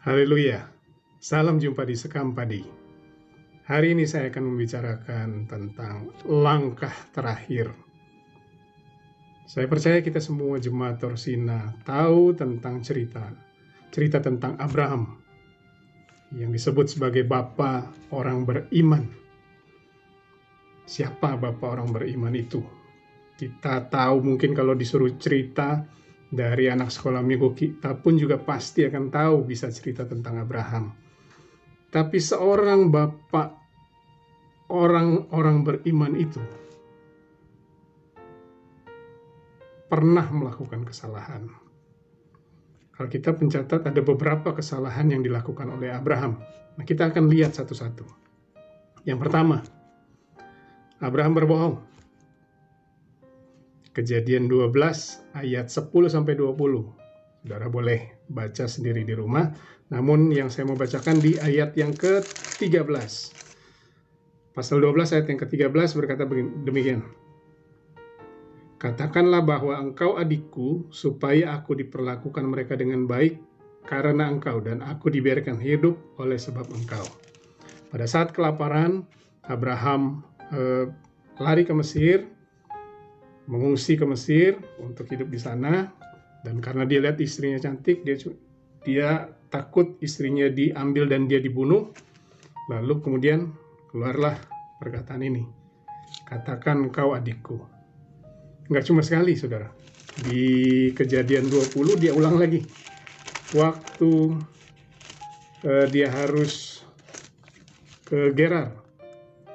Haleluya. Salam jumpa di Sekam Padi. Hari ini saya akan membicarakan tentang langkah terakhir. Saya percaya kita semua jemaat Torsina tahu tentang cerita tentang Abraham yang disebut sebagai bapa orang beriman. Siapa bapa orang beriman itu? Kita tahu mungkin kalau disuruh cerita dari anak sekolah minggu kita pun juga pasti akan tahu bisa cerita tentang Abraham. Tapi seorang bapak orang beriman itu pernah melakukan kesalahan. Alkitab mencatat ada beberapa kesalahan yang dilakukan oleh Abraham. Nah, kita akan lihat satu-satu. Yang pertama, Abraham berbohong. Kejadian 12 ayat 10-20. Saudara boleh baca sendiri di rumah. Namun yang saya mau bacakan di ayat yang ke-13. Pasal 12 ayat yang ke-13 berkata demikian. Katakanlah bahwa engkau adikku, supaya aku diperlakukan mereka dengan baik karena engkau, dan aku dibiarkan hidup oleh sebab engkau. Pada saat kelaparan, Abraham lari ke Mesir, mengungsi ke Mesir untuk hidup di sana, dan karena dia lihat istrinya cantik, dia takut istrinya diambil dan dia dibunuh. Lalu kemudian keluarlah perkataan ini, katakan engkau adikku. Nggak cuma sekali, saudara. Di Kejadian 20 dia ulang lagi. Waktu dia harus ke Gerar,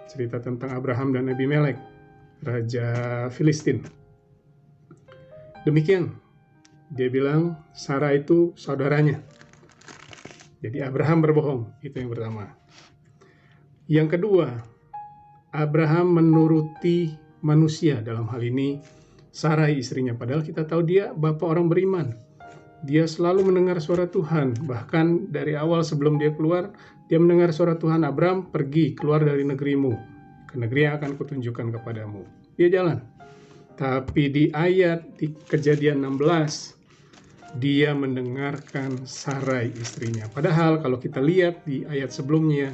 cerita tentang Abraham dan Abimelek, raja Filistin. Demikian, dia bilang Sarah itu saudaranya. Jadi Abraham berbohong, itu yang pertama. Yang kedua, Abraham menuruti manusia, dalam hal ini Sarai istrinya. Padahal kita tahu dia bapak orang beriman. Dia selalu mendengar suara Tuhan. Bahkan dari awal sebelum dia keluar, dia mendengar suara Tuhan, Abraham pergi keluar dari negerimu, ke negeri yang akan kutunjukkan kepadamu. Dia jalan. Tapi di Kejadian 16, dia mendengarkan Sarai istrinya. Padahal kalau kita lihat di ayat sebelumnya,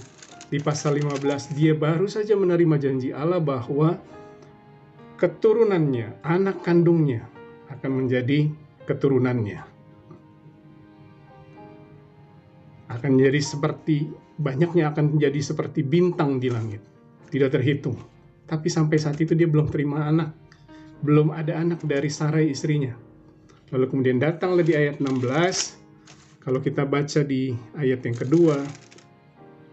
di pasal 15, dia baru saja menerima janji Allah bahwa keturunannya, anak kandungnya akan menjadi keturunannya. Akan menjadi seperti, banyaknya akan menjadi seperti bintang di langit. Tidak terhitung. Tapi sampai saat itu dia belum terima anak. Belum ada anak dari Sarai istrinya. Lalu kemudian datanglah di ayat 16. Kalau kita baca di ayat yang kedua.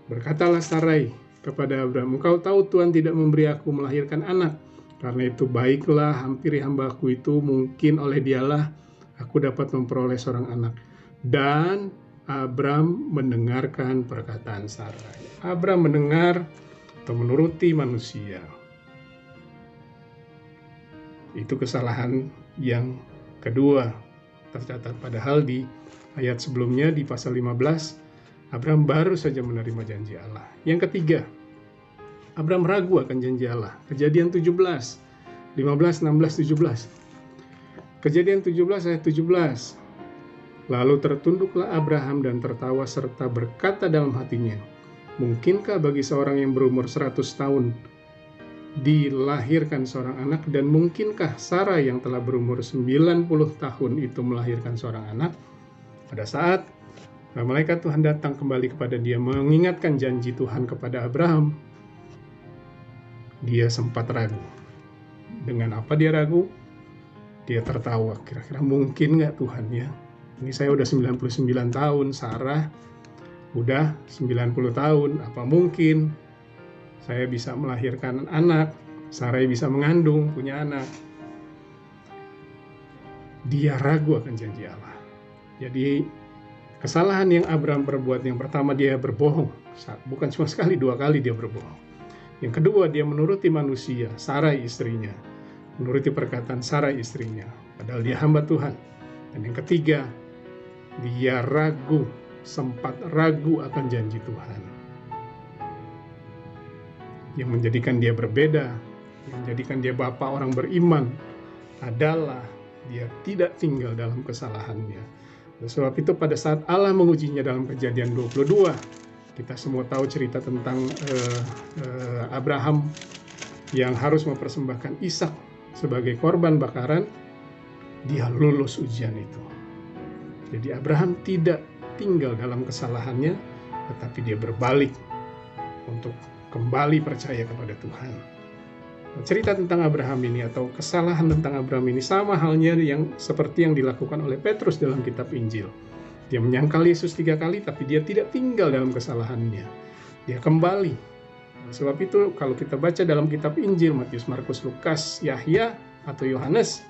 Berkatalah Sarai kepada Abraham, engkau tahu Tuhan tidak memberi aku melahirkan anak. Karena itu baiklah hampiri hambaku itu, mungkin oleh dialah aku dapat memperoleh seorang anak. Dan Abraham mendengarkan perkataan Sarai. Abraham mendengar atau menuruti manusia. Itu kesalahan yang kedua tercatat. Padahal di ayat sebelumnya di pasal 15, Abraham baru saja menerima janji Allah. Yang ketiga, Abraham ragu akan janji Allah. Kejadian 17, 15, 16, 17. Kejadian 17 ayat 17. Lalu tertunduklah Abraham dan tertawa serta berkata dalam hatinya, mungkinkah bagi seorang yang berumur 100 tahun dilahirkan seorang anak, dan mungkinkah Sarah yang telah berumur 90 tahun itu melahirkan seorang anak? Pada saat malaikat Tuhan datang kembali kepada dia mengingatkan janji Tuhan kepada Abraham, dia sempat ragu. Dengan apa dia ragu? Dia tertawa, kira-kira mungkin nggak Tuhan ya? Ini saya udah 99 tahun, Sarah udah 90 tahun, apa mungkin saya bisa melahirkan anak, Sarah bisa mengandung, punya anak? Dia ragu akan janji Allah. Jadi kesalahan yang Abraham perbuat, yang pertama dia berbohong. Bukan cuma sekali, 2 kali dia berbohong. Yang kedua, dia menuruti manusia, Sarai istrinya. Menuruti perkataan Sarai istrinya, padahal dia hamba Tuhan. Dan yang ketiga, dia ragu, sempat ragu akan janji Tuhan. Yang menjadikan dia berbeda, yang menjadikan dia bapak orang beriman, adalah dia tidak tinggal dalam kesalahannya. Sebab itu pada saat Allah mengujinya dalam Kejadian 22, kita semua tahu cerita tentang Abraham yang harus mempersembahkan Ishak sebagai korban bakaran. Dia lulus ujian itu. Jadi Abraham tidak tinggal dalam kesalahannya, tetapi dia berbalik untuk kembali percaya kepada Tuhan. Cerita tentang Abraham ini atau kesalahan tentang Abraham ini sama halnya seperti yang dilakukan oleh Petrus dalam kitab Injil. Dia menyangkal Yesus 3 kali, tapi dia tidak tinggal dalam kesalahannya. Dia kembali. Sebab itu kalau kita baca dalam kitab Injil, Matius, Markus, Lukas, Yahya, atau Yohanes,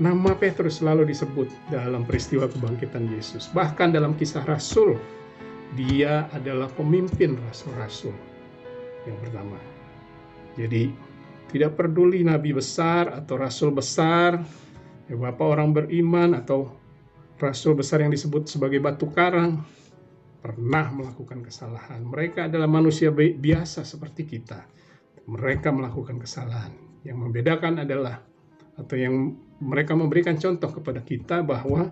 nama Petrus selalu disebut dalam peristiwa kebangkitan Yesus. Bahkan dalam Kisah Rasul, dia adalah pemimpin rasul-rasul yang pertama. Jadi tidak peduli nabi besar atau rasul besar, bapak orang beriman atau rasul besar yang disebut sebagai batu karang, pernah melakukan kesalahan. Mereka adalah manusia biasa seperti kita. Mereka melakukan kesalahan. Yang membedakan adalah, atau yang mereka memberikan contoh kepada kita bahwa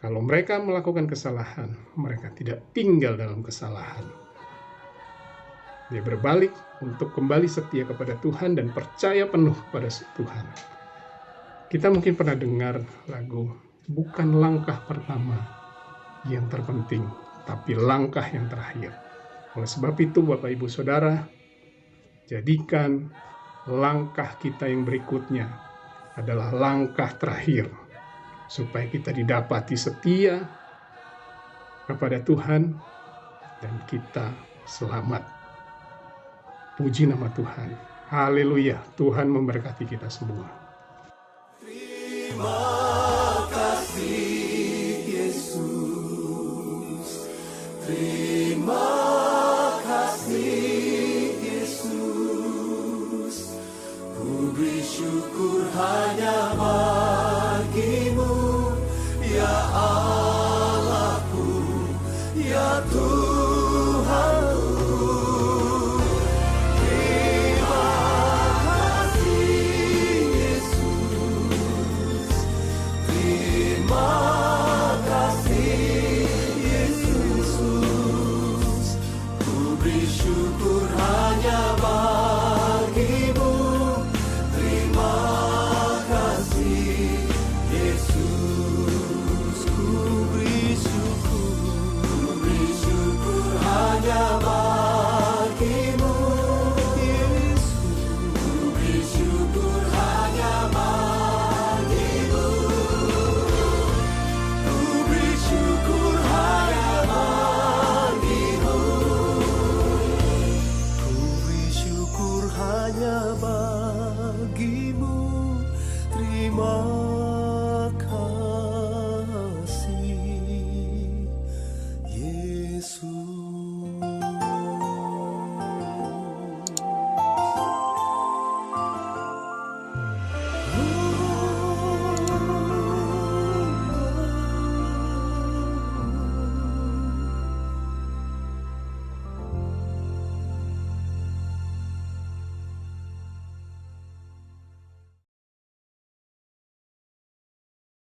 kalau mereka melakukan kesalahan, mereka tidak tinggal dalam kesalahan. Dia berbalik untuk kembali setia kepada Tuhan dan percaya penuh kepada Tuhan. Kita mungkin pernah dengar lagu, bukan langkah pertama yang terpenting, tapi langkah yang terakhir. Oleh sebab itu, Bapak Ibu Saudara, jadikan langkah kita yang berikutnya adalah langkah terakhir, supaya kita didapati setia kepada Tuhan dan kita selamat. Puji nama Tuhan. Haleluya. Tuhan memberkati kita semua. Terima